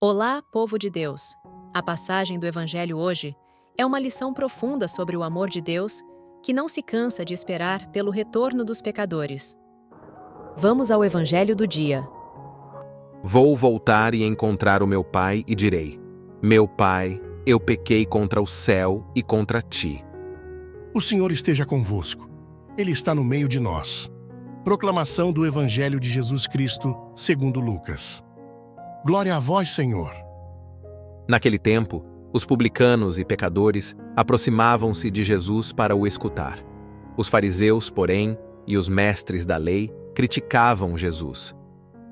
Olá, povo de Deus! A passagem do Evangelho hoje é uma lição profunda sobre o amor de Deus que não se cansa de esperar pelo retorno dos pecadores. Vamos ao Evangelho do dia. Vou voltar e encontrar o meu pai e direi: Meu pai, eu pequei contra o céu e contra ti. O Senhor esteja convosco. Ele está no meio de nós. Proclamação do Evangelho de Jesus Cristo, segundo Lucas. Glória a vós, Senhor. Naquele tempo, os publicanos e pecadores aproximavam-se de Jesus para o escutar. Os fariseus, porém, e os mestres da lei criticavam Jesus.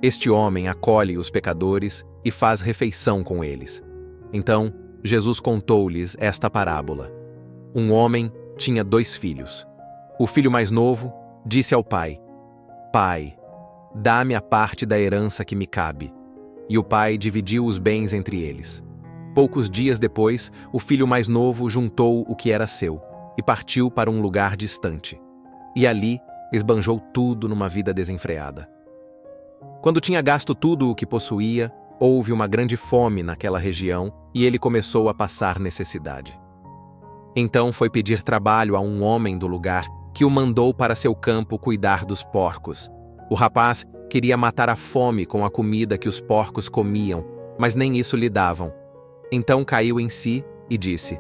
Este homem acolhe os pecadores e faz refeição com eles. Então, Jesus contou-lhes esta parábola. Um homem tinha 2 filhos. O filho mais novo disse ao pai: Pai, dá-me a parte da herança que me cabe. E o pai dividiu os bens entre eles. Poucos dias depois, o filho mais novo juntou o que era seu e partiu para um lugar distante. E ali esbanjou tudo numa vida desenfreada. Quando tinha gasto tudo o que possuía, houve uma grande fome naquela região e ele começou a passar necessidade. Então foi pedir trabalho a um homem do lugar que o mandou para seu campo cuidar dos porcos. O rapaz queria matar a fome com a comida que os porcos comiam, mas nem isso lhe davam. Então caiu em si e disse: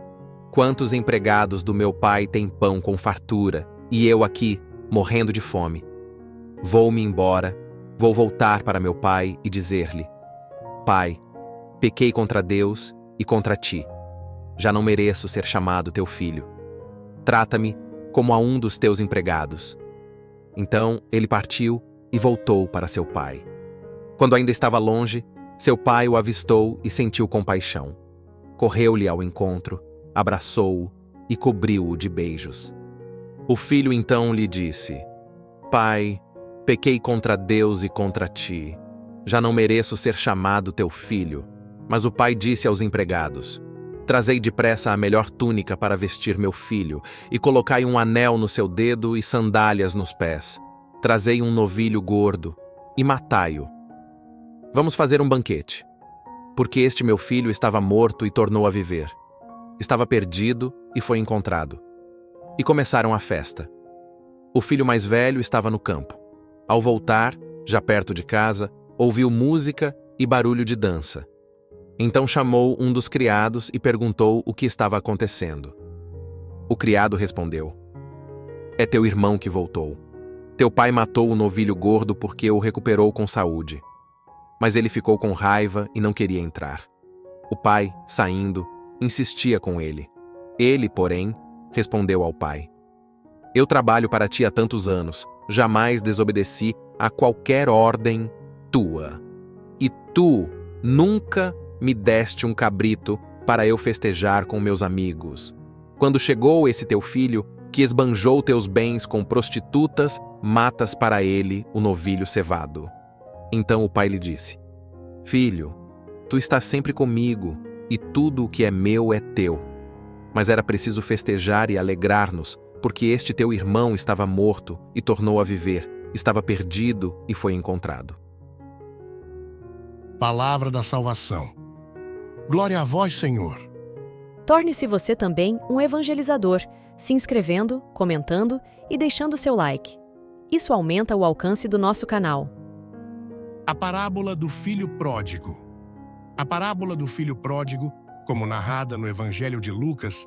Quantos empregados do meu pai têm pão com fartura, e eu aqui, morrendo de fome? Vou-me embora, vou voltar para meu pai e dizer-lhe: Pai, pequei contra Deus e contra ti. Já não mereço ser chamado teu filho. Trata-me como a um dos teus empregados. Então ele partiu e voltou para seu pai. Quando ainda estava longe, seu pai o avistou e sentiu compaixão. Correu-lhe ao encontro, abraçou-o e cobriu-o de beijos. O filho então lhe disse: Pai, pequei contra Deus e contra ti. Já não mereço ser chamado teu filho. Mas o pai disse aos empregados: Trazei depressa a melhor túnica para vestir meu filho, e colocai um anel no seu dedo e sandálias nos pés. Trazei um novilho gordo e matai-o. Vamos fazer um banquete. Porque este meu filho estava morto e tornou a viver. Estava perdido e foi encontrado. E começaram a festa. O filho mais velho estava no campo. Ao voltar, já perto de casa, ouviu música e barulho de dança. Então chamou um dos criados e perguntou o que estava acontecendo. O criado respondeu: É teu irmão que voltou. Teu pai matou o novilho gordo porque o recuperou com saúde. Mas ele ficou com raiva e não queria entrar. O pai, saindo, insistia com ele. Ele, porém, respondeu ao pai: Eu trabalho para ti há tantos anos, jamais desobedeci a qualquer ordem tua. E tu nunca me deste um cabrito para eu festejar com meus amigos. Quando chegou esse teu filho, que esbanjou teus bens com prostitutas, matas para ele o novilho cevado. Então o pai lhe disse: Filho, tu estás sempre comigo, e tudo o que é meu é teu. Mas era preciso festejar e alegrar-nos, porque este teu irmão estava morto e tornou a viver, estava perdido e foi encontrado. Palavra da salvação. Glória a vós, Senhor. Torne-se você também um evangelizador, se inscrevendo, comentando e deixando seu like. Isso aumenta o alcance do nosso canal. A parábola do filho pródigo. A parábola do filho pródigo, como narrada no Evangelho de Lucas,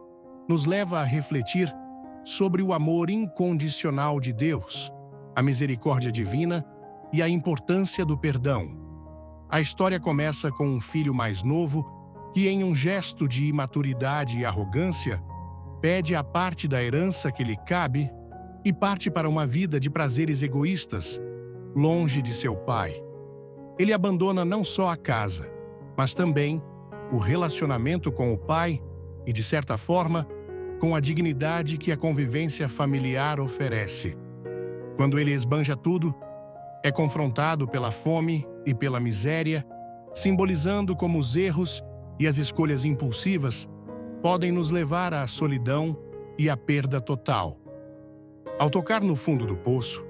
nos leva a refletir sobre o amor incondicional de Deus, a misericórdia divina e a importância do perdão. A história começa com um filho mais novo que, em um gesto de imaturidade e arrogância, pede a parte da herança que lhe cabe e parte para uma vida de prazeres egoístas, longe de seu pai. Ele abandona não só a casa, mas também o relacionamento com o pai e, de certa forma, com a dignidade que a convivência familiar oferece. Quando ele esbanja tudo, é confrontado pela fome e pela miséria, simbolizando como os erros e as escolhas impulsivas podem nos levar à solidão e à perda total. Ao tocar no fundo do poço,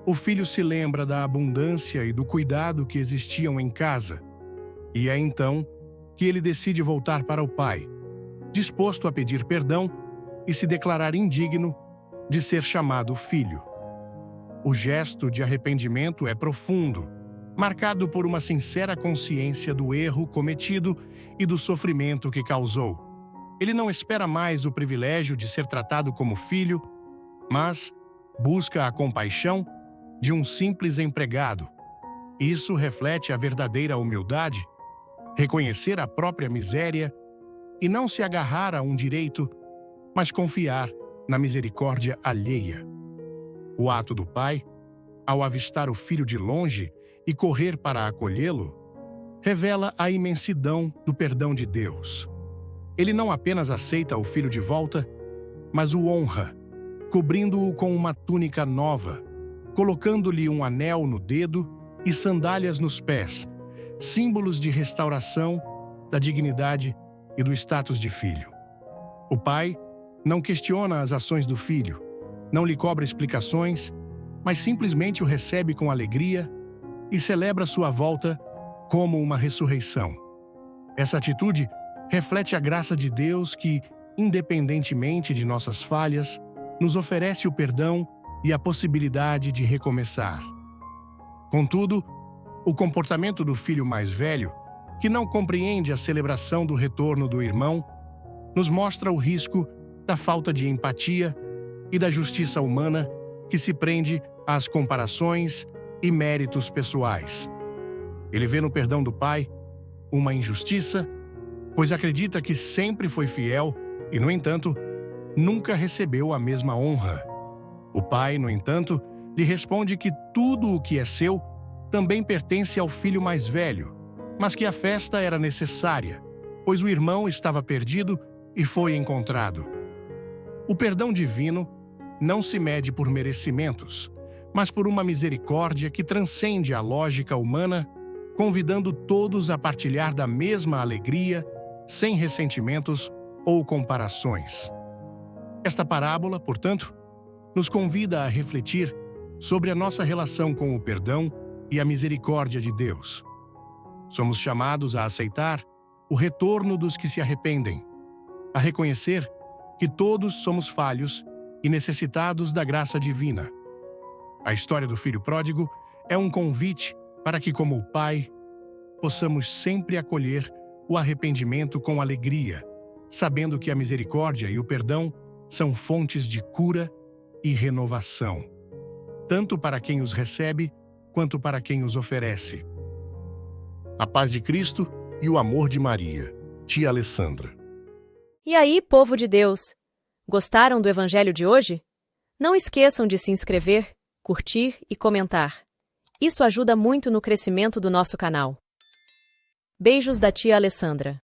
o filho se lembra da abundância e do cuidado que existiam em casa, e é então que ele decide voltar para o pai, disposto a pedir perdão e se declarar indigno de ser chamado filho. O gesto de arrependimento é profundo, marcado por uma sincera consciência do erro cometido e do sofrimento que causou. Ele não espera mais o privilégio de ser tratado como filho, mas busca a compaixão de um simples empregado. Isso reflete a verdadeira humildade, reconhecer a própria miséria e não se agarrar a um direito, mas confiar na misericórdia alheia. O ato do pai, ao avistar o filho de longe e correr para acolhê-lo, revela a imensidão do perdão de Deus. Ele não apenas aceita o filho de volta, mas o honra, cobrindo-o com uma túnica nova, colocando-lhe um anel no dedo e sandálias nos pés, símbolos de restauração, da dignidade e do status de filho. O pai não questiona as ações do filho, não lhe cobra explicações, mas simplesmente o recebe com alegria e celebra sua volta como uma ressurreição. Essa atitude reflete a graça de Deus que, independentemente de nossas falhas, nos oferece o perdão e a possibilidade de recomeçar. Contudo, o comportamento do filho mais velho, que não compreende a celebração do retorno do irmão, nos mostra o risco da falta de empatia e da justiça humana que se prende às comparações e méritos pessoais. Ele vê no perdão do pai uma injustiça, pois acredita que sempre foi fiel e, no entanto, nunca recebeu a mesma honra. O pai, no entanto, lhe responde que tudo o que é seu também pertence ao filho mais velho, mas que a festa era necessária, pois o irmão estava perdido e foi encontrado. O perdão divino não se mede por merecimentos, mas por uma misericórdia que transcende a lógica humana, convidando todos a partilhar da mesma alegria, sem ressentimentos ou comparações. Esta parábola, portanto, nos convida a refletir sobre a nossa relação com o perdão e a misericórdia de Deus. Somos chamados a aceitar o retorno dos que se arrependem, a reconhecer que todos somos falhos e necessitados da graça divina. A história do filho pródigo é um convite para que, como o pai, possamos sempre acolher o arrependimento com alegria, sabendo que a misericórdia e o perdão são fontes de cura e renovação, tanto para quem os recebe quanto para quem os oferece. A paz de Cristo e o amor de Maria. Tia Alessandra. E aí, povo de Deus, gostaram do evangelho de hoje? Não esqueçam de se inscrever, curtir e comentar. Isso ajuda muito no crescimento do nosso canal. Beijos da tia Alessandra.